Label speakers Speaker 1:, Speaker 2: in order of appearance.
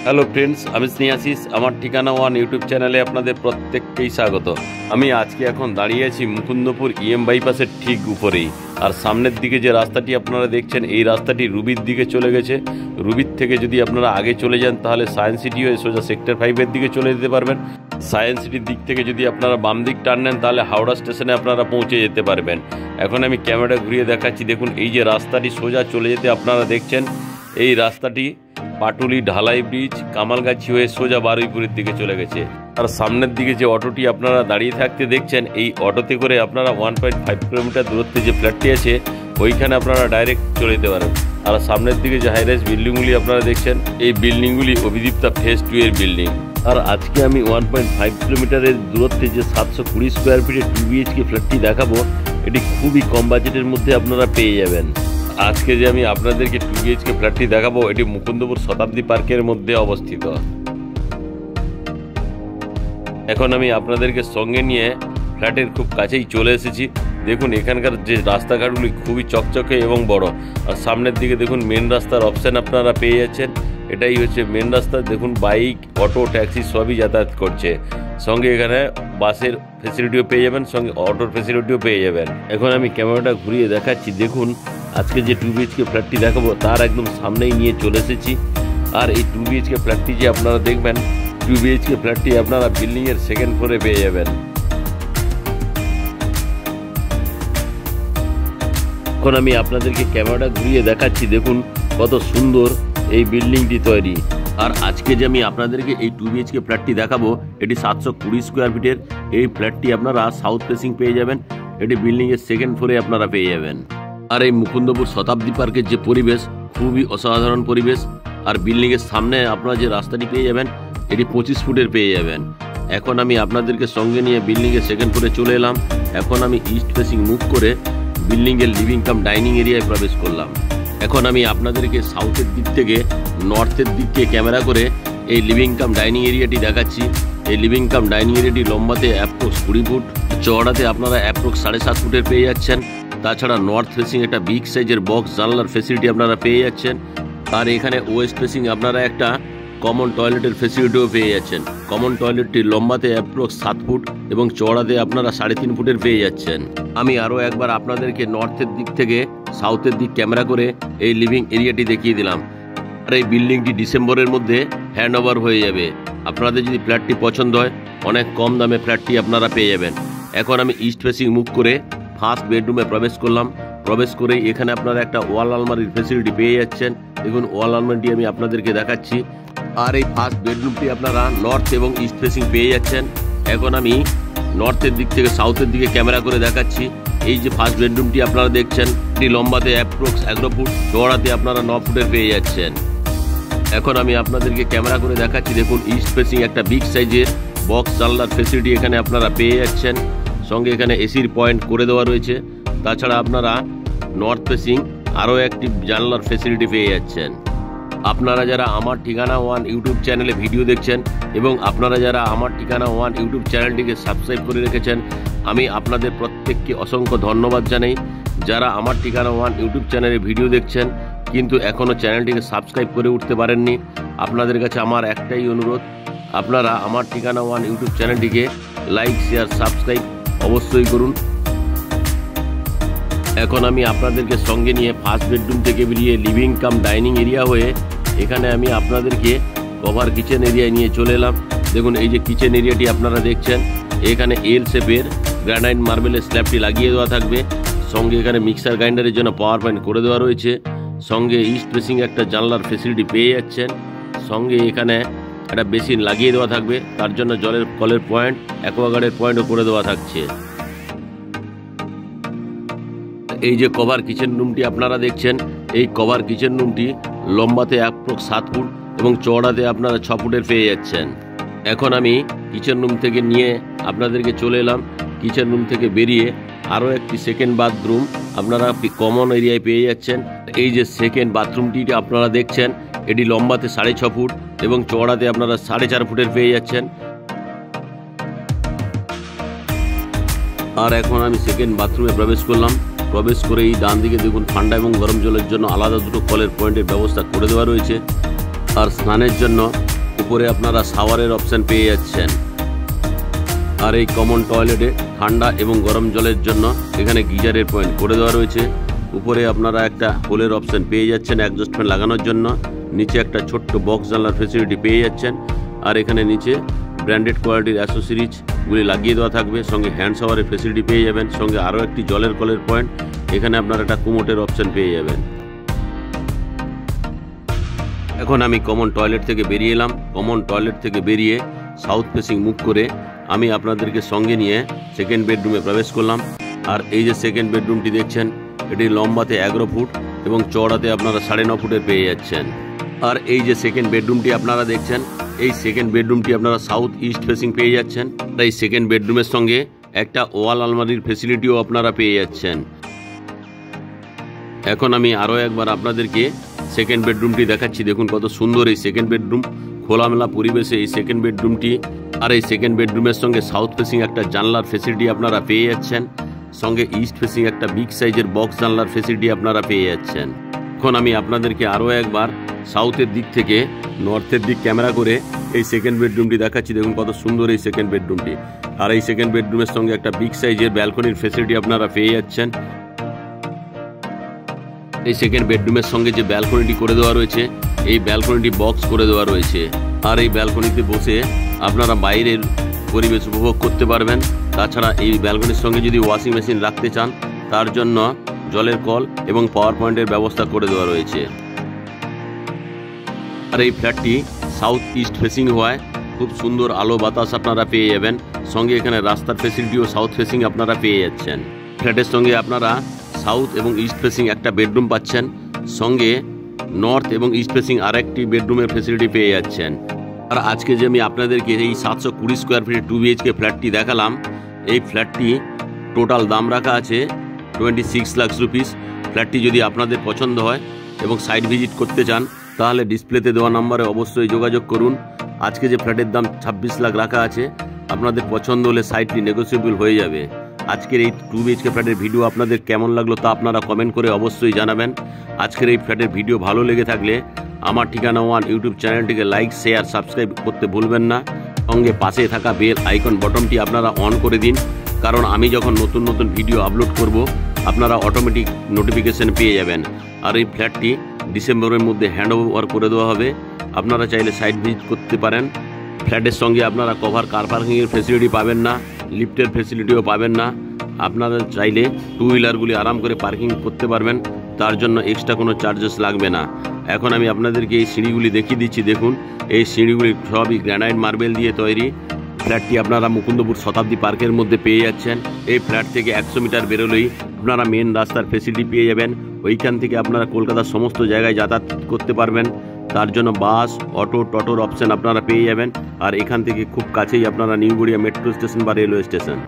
Speaker 1: Hello friends, আমি স্নেহাশিস। আমার ঠিকানা ওয়ান ইউটিউব চ্যানেলে আপনাদের প্রত্যেককেই স্বাগত। আমি আজকে এখন দাঁড়িয়ে আছি মুকুন্দপুর ইএম বাইপাসের ঠিক উপরেই। আর সামনের দিকে যে রাস্তাটি আপনারা দেখছেন, এই রাস্তাটি রুবির দিকে চলে গেছে। রুবির থেকে যদি আপনারা আগে চলে যান তাহলে সায়েন্স সিটি হয়ে সোজা সেক্টর 5-এর দিকে চলে যেতে পারবেন। সায়েন্স সিটির দিক থেকে যদি আপনারা বাম দিক টার্ন নেন তাহলে হাওড়া স্টেশনে আপনারা পৌঁছে যেতে পারবেন। এখন আমি ক্যামেরা ঘুরিয়ে দেখাচ্ছি। দেখুন, এই যে রাস্তাটি সোজা চলে যেতে আপনারা দেখছেন, এই রাস্তাটি পাটুলি ঢালাই ব্রিজ কামালগাছি হয়ে সোজা বারুইপুরের দিকে চলে গেছে। আর সামনের দিকে যে অটোটি আপনারা দাঁড়িয়ে থাকতে দেখছেন, এই অটোতে করে আপনারা 1.5 কিলোমিটার দূরত্বে যে ফ্ল্যাটটি আছে ওইখানে আপনারা ডাইরেক্ট চলে যেতে পারেন। আর সামনের দিকে যে হাইরাইজ বিল্ডিংগুলি আপনারা দেখছেন, এই বিল্ডিংগুলি অভিদীপ্তা ফেজ 2 এর বিল্ডিং। আর আজকে আমি 1.5 কিলোমিটারের দূরত্বে যে 720 স্কোয়ার ফিটের 2 BHK ফ্ল্যাটটি দেখাবো, এটি খুবই কম বাজেটের মধ্যে আপনারা পেয়ে যাবেন। আজকে যে আমি আপনাদেরকে 2 BHK ফ্ল্যাটটি দেখাবো, এটি মুকুন্দপুর শতাব্দী পার্কের মধ্যে অবস্থিত। এখন আমি আপনাদেরকে সঙ্গে নিয়ে ফ্ল্যাটের খুব কাছেই চলে এসেছি। দেখুন, এখানকার যে রাস্তাঘাটগুলি খুবই চকচকে এবং বড়। আর সামনের দিকে দেখুন মেন রাস্তার অপশান আপনারা পেয়ে যাচ্ছেন। এটাই হচ্ছে মেন রাস্তা। দেখুন, বাইক, অটো, ট্যাক্সি সবই যাতায়াত করছে। সঙ্গে এখানে বাসের ফেসিলিটিও পেয়ে যাবেন, সঙ্গে অটোর ফেসিলিটিও পেয়ে যাবেন। এখন আমি ক্যামেরাটা ঘুরিয়ে দেখাচ্ছি। দেখুন, আজকে যে 2 BHK ফ্ল্যাটটি দেখাবো তার একদম সামনেই নিয়ে চলে এসেছি। আর এই 2 BHK ফ্ল্যাটটি যে আপনারা দেখবেন, 2 BHK ফ্ল্যাটটি আপনারা বিল্ডিংয়ের সেকেন্ড ফ্লোরে পেয়ে যাবেন। এখন আমি আপনাদেরকে ক্যামেরাটা ঘুরিয়ে দেখাচ্ছি। দেখুন কত সুন্দর এই বিল্ডিংটি তৈরি। আর আজকে যে আমি আপনাদেরকে এই 2 BHK ফ্ল্যাটটি দেখাবো, এটি 720 স্কোয়ার ফিটের। এই ফ্ল্যাটটি আপনারা সাউথ ফেসিং পেয়ে যাবেন। এটি বিল্ডিংয়ের সেকেন্ড ফ্লোরে আপনারা পেয়ে যাবেন। আর এই মুকুন্দপুর শতাব্দী পার্কের যে পরিবেশ, খুবই অসাধারণ পরিবেশ। আর বিল্ডিংয়ের সামনে আপনারা যে রাস্তাটি পেয়ে যাবেন, এটি 25 ফুটের পেয়ে যাবেন। এখন আমি আপনাদেরকে সঙ্গে নিয়ে বিল্ডিংয়ের সেকেন্ড ফ্লোরে চলে এলাম। এখন আমি ইস্ট ফেসিং মুভ করে বিল্ডিংয়ের লিভিং কাম ডাইনিং এরিয়ায় প্রবেশ করলাম। এখন আমি আপনাদেরকে সাউথের দিক থেকে নর্থের দিকে ক্যামেরা করে এই লিভিং কাম ডাইনিং এরিয়াটি দেখাচ্ছি। এই লিভিং কাম ডাইনিং এরিয়াটি লম্বাতে অ্যাপ্রক্স 20 ফুট, চওড়াতে আপনারা অ্যাপ্রক্স 7.5 ফুটের পেয়ে যাচ্ছেন। তাছাড়া নর্থ ফেসিং একটা বিগ সাইজের বক্স জানলার ফেসিলিটি আপনারা পেয়ে যাচ্ছেন। আর এখানে ওয়েস্ট ফেসিং আপনারা একটা কমন টয়লেটের ফেসিলিটিও পেয়ে যাচ্ছেন। কমন টয়লেটটি লম্বাতে অ্যাপ্রক্স 7 ফুট এবং চওড়াতে আপনারা 3.5 ফুটের পেয়ে যাচ্ছেন। আমি আরও একবার আপনাদেরকে নর্থের দিক থেকে সাউথের দিক ক্যামেরা করে এই লিভিং এরিয়াটি দেখিয়ে দিলাম। আর এই বিল্ডিংটি ডিসেম্বরের মধ্যে হ্যান্ড ওভার হয়ে যাবে। আপনাদের যদি ফ্ল্যাটটি পছন্দ হয়, অনেক কম দামে ফ্ল্যাটটি আপনারা পেয়ে যাবেন। এখন আমি ইস্ট ফেসিং মুভ করে ফার্স্ট বেডরুমে প্রবেশ করলাম। প্রবেশ করেই এখানে আপনারা একটা ওয়াল আলমারির ফেসিলিটি পেয়ে যাচ্ছেন। দেখুন, ওয়াল আলমারিটি আমি আপনাদেরকে দেখাচ্ছি। আর এই ফার্স্ট বেডরুমটি আপনারা নর্থ এবং ইস্ট ফেসিং পেয়ে যাচ্ছেন। এখন আমি নর্থের দিক থেকে সাউথের দিকে ক্যামেরা করে দেখাচ্ছি। এই যে ফার্স্ট বেডরুমটি আপনারা দেখছেন, এটি লম্বাতে অ্যাপ্রক্স 11 ফুট, চওড়াতে আপনারা 9 ফুটের পেয়ে যাচ্ছেন। এখন আমি আপনাদেরকে ক্যামেরা করে দেখাচ্ছি। দেখুন, ইস্ট ফেসিং একটা বিগ সাইজের বক্স জানলার ফেসিলিটি এখানে আপনারা পেয়ে যাচ্ছেন। সঙ্গে এখানে এসির পয়েন্ট করে দেওয়া রয়েছে। তাছাড়া আপনারা নর্থ ফেসিং আরও একটি জানলার ফেসিলিটি পেয়ে যাচ্ছেন। আপনারা যারা আমার ঠিকানা ওয়ান ইউটিউব চ্যানেলে ভিডিও দেখছেন এবং আপনারা যারা আমার ঠিকানা ওয়ান ইউটিউব চ্যানেলটিকে সাবস্ক্রাইব করে রেখেছেন, আমি আপনাদের প্রত্যেককে অসংখ্য ধন্যবাদ জানাই। যারা আমার ঠিকানা ওয়ান ইউটিউব চ্যানেলে ভিডিও দেখছেন কিন্তু এখনও চ্যানেলটিকে সাবস্ক্রাইব করে উঠতে পারেননি, আপনাদের কাছে আমার একটাই অনুরোধ, আপনারা আমার ঠিকানা ওয়ান ইউটিউব চ্যানেলটিকে লাইক, শেয়ার, সাবস্ক্রাইব অবশ্যই করুন। এখন আমি আপনাদেরকে সঙ্গে নিয়ে ফার্স্ট বেডরুম থেকে বেরিয়ে লিভিং কাম ডাইনিং এরিয়া হয়ে এখানে আমি আপনাদেরকে কভার কিচেন এরিয়ায় নিয়ে চলে এলাম। দেখুন, এই যে কিচেন এরিয়াটি আপনারা দেখছেন, এখানে এল শেপের গ্রানাইট মার্বেলের স্ল্যাবটি লাগিয়ে দেওয়া থাকবে। সঙ্গে এখানে মিক্সার গ্রাইন্ডারের জন্য পাওয়ার পয়েন্ট করে দেওয়া রয়েছে। সঙ্গে ইস্ট ফেসিং একটা জানলার ফেসিলিটি পেয়ে যাচ্ছেন। সঙ্গে এখানে একটা বেসিন লাগিয়ে দেওয়া থাকবে, তার জন্য জলের কলের পয়েন্ট, অ্যাকোয়াগার্ডের পয়েন্টও করে দেওয়া থাকছে। এই যে কভার কিচেন রুমটি আপনারা দেখছেন, এই কভার কিচেন রুমটি লম্বাতে অ্যাপ্রক্স 7 ফুট এবং চওড়াতে আপনারা 6 ফুটের পেয়ে যাচ্ছেন। এখন আমি কিচেন রুম থেকে নিয়ে আপনাদেরকে চলে এলাম। কিচেন রুম থেকে বেরিয়ে আরও একটি সেকেন্ড বাথরুম আপনারা কমন এরিয়ায় পেয়ে যাচ্ছেন। এই যে সেকেন্ড বাথরুমটি আপনারা দেখছেন, এটি লম্বাতে 6.5 ফুট এবং চওড়াতে আপনারা 4.5 ফুটের পেয়ে যাচ্ছেন। আর এখন আমি সেকেন্ড বাথরুমে প্রবেশ করলাম। প্রবেশ করে এই ডান দিকে দেখুন, ঠান্ডা এবং গরম জলের জন্য আলাদা দুটো কলের পয়েন্টের ব্যবস্থা করে দেওয়া রয়েছে। আর স্নানের জন্য উপরে আপনারা শাওয়ারের অপশন পেয়ে যাচ্ছেন। আর এই কমন টয়লেটে ঠান্ডা এবং গরম জলের জন্য এখানে গিজারের পয়েন্ট করে দেওয়া রয়েছে। উপরে আপনারা একটা হোলের অপশন পেয়ে যাচ্ছেন অ্যাডজাস্ট ফ্যান লাগানোর জন্য। নিচে একটা ছোট্ট বক্স জানলার ফেসিলিটি পেয়ে যাচ্ছেন। আর এখানে নিচে ব্র্যান্ডেড কোয়ালিটির অ্যাসেসরিজগুলি লাগিয়ে দেওয়া থাকবে। সঙ্গে হ্যান্ড শাওয়ারের ফেসিলিটি পেয়ে যাবেন। সঙ্গে আরও একটি জলের কলের পয়েন্ট। এখানে আপনারা একটা কুমোটের অপশন পেয়ে যাবেন। এখন আমি কমন টয়লেট থেকে বেরিয়ে এলাম। কমন টয়লেট থেকে বেরিয়ে সাউথ ফেসিং মুভ করে আমি আপনাদেরকে সঙ্গে নিয়ে সেকেন্ড বেডরুমে প্রবেশ করলাম। আর এই যে সেকেন্ড বেডরুমটি দেখছেন, এটি লম্বাতে 11 ফুট এবং চওড়াতে আপনারা 9.5 ফুটের পেয়ে যাচ্ছেন। আর এই যে সেকেন্ড বেডরুমটি আপনারা দেখছেন, এই সেকেন্ড বেডরুমটি আপনারা সাউথ ইস্ট ফেসিং পেয়ে যাচ্ছেন। এই সেকেন্ড বেডরুমের সঙ্গে একটা ওয়াল আলমারির ফেসিলিটিও আপনারা পেয়ে যাচ্ছেন। এখন আমি আরও একবার আপনাদেরকে সেকেন্ড বেডরুমটি দেখাচ্ছি। দেখুন কত সুন্দর এই সেকেন্ড বেডরুম, খোলামেলা পরিবেশে এই সেকেন্ড বেডরুমটি। আর এই সেকেন্ড বেডরুমের সঙ্গে সাউথ ফেসিং একটা জানলার ফেসিলিটি আপনারা পেয়ে যাচ্ছেন। সঙ্গে ইস্ট ফেসিং একটা বিগ সাইজের বক্স জানলার ফেসিলিটি আপনারা পেয়ে যাচ্ছেন। এখন আমি আপনাদেরকে আরও একবার সাউথের দিক থেকে নর্থের দিক ক্যামেরা করে এই সেকেন্ড বেডরুমটি দেখাচ্ছি। দেখুন কত সুন্দর এই সেকেন্ড বেডরুমটি। আর এই সেকেন্ড বেডরুমের সঙ্গে একটা বিগ সাইজের ব্যালকনির ফেসিলিটি আপনারা পেয়ে যাচ্ছেন। এই সেকেন্ড বেডরুমের সঙ্গে যে ব্যালকনিটি করে দেওয়া রয়েছে, এই ব্যালকনিটি বক্স করে দেওয়া রয়েছে। আর এই ব্যালকনিতে বসে আপনারা বাইরের পরিবেশ উপভোগ করতে পারবেন। তাছাড়া এই ব্যালকনির সঙ্গে যদি ওয়াশিং মেশিন রাখতে চান, তার জন্য জলের কল এবং পাওয়ার পয়েন্টের ব্যবস্থা করে দেওয়া রয়েছে। আর এই ফ্ল্যাটটি সাউথ ইস্ট ফেসিং হওয়ায় খুব সুন্দর আলো বাতাস আপনারা পেয়ে যাবেন। সঙ্গে এখানে রাস্তার ফেসিলিটিও সাউথ ফেসিং আপনারা পেয়ে যাচ্ছেন। ফ্ল্যাটের সঙ্গে আপনারা সাউথ এবং ইস্ট ফেসিং একটা বেডরুম পাচ্ছেন। সঙ্গে নর্থ এবং ইস্ট ফেসিং আরেকটি বেডরুমের ফেসিলিটি পেয়ে যাচ্ছেন। আর আজকে যে আমি আপনাদেরকে এই 720 স্কোয়ার ফিটের 2 BHK ফ্ল্যাটটি দেখালাম, এই ফ্ল্যাটটি টোটাল দাম রাখা আছে 26 লাখ রুপিস। ফ্ল্যাটটি যদি আপনাদের পছন্দ হয় এবং সাইট ভিজিট করতে চান, তাহলে ডিসপ্লেতে দেওয়া নম্বরে অবশ্যই যোগাযোগ করুন। আজকে যে ফ্ল্যাটের দাম 26 লাখ রাখা আছে, আপনাদের পছন্দ হলে সাইটটি নেগোসিয়েবল হয়ে যাবে। আজকের এই 2 BHK ফ্ল্যাটের ভিডিও আপনাদের কেমন লাগলো তা আপনারা কমেন্ট করে অবশ্যই জানাবেন। আজকের এই ফ্ল্যাটের ভিডিও ভালো লেগে থাকলে আমার ঠিকানা ওয়ান ইউটিউব চ্যানেলটিকে লাইক, শেয়ার, সাবস্ক্রাইব করতে ভুলবেন না। সঙ্গে পাশে থাকা বেল আইকন বটনটি আপনারা অন করে দিন, কারণ আমি যখন নতুন নতুন ভিডিও আপলোড করব আপনারা অটোমেটিক নোটিফিকেশন পেয়ে যাবেন। আর এই ফ্ল্যাটটি ডিসেম্বরের মধ্যে হ্যান্ড ওভার করে দেওয়া হবে। আপনারা চাইলে সাইট ভিজিট করতে পারেন। ফ্ল্যাটের সঙ্গে আপনারা কভার কার পার্কিংয়ের ফেসিলিটি পাবেন না, লিফটের ফেসিলিটিও পাবেন না। আপনারা চাইলে টু হুইলারগুলি আরাম করে পার্কিং করতে পারবেন, তার জন্য এক্সট্রা কোনো চার্জেস লাগবে না। এখন আমি আপনাদেরকে এই সিঁড়িগুলি দেখিয়ে দিচ্ছি। দেখুন এই সিঁড়িগুলি সবই গ্রানাইট মার্বেল দিয়ে তৈরি। ফ্ল্যাটটি আপনারা মুকুন্দপুর শতাব্দী পার্কের মধ্যে পেয়ে যাচ্ছেন। এই ফ্ল্যাট থেকে 100 মিটার বেরোলেই আপনারা মেন রাস্তার ফেসিলিটি পেয়ে যাবেন। ওইখান থেকে আপনারা কলকাতার সমস্ত জায়গায় যাতায়াত করতে পারবেন। তার জন্য বাস, অটো, টোটোর অপশন আপনারা পেয়ে যাবেন। আর এখান থেকে খুব কাছেই আপনারা নিউ গড়িয়া মেট্রো স্টেশন বা রেলওয়ে স্টেশন।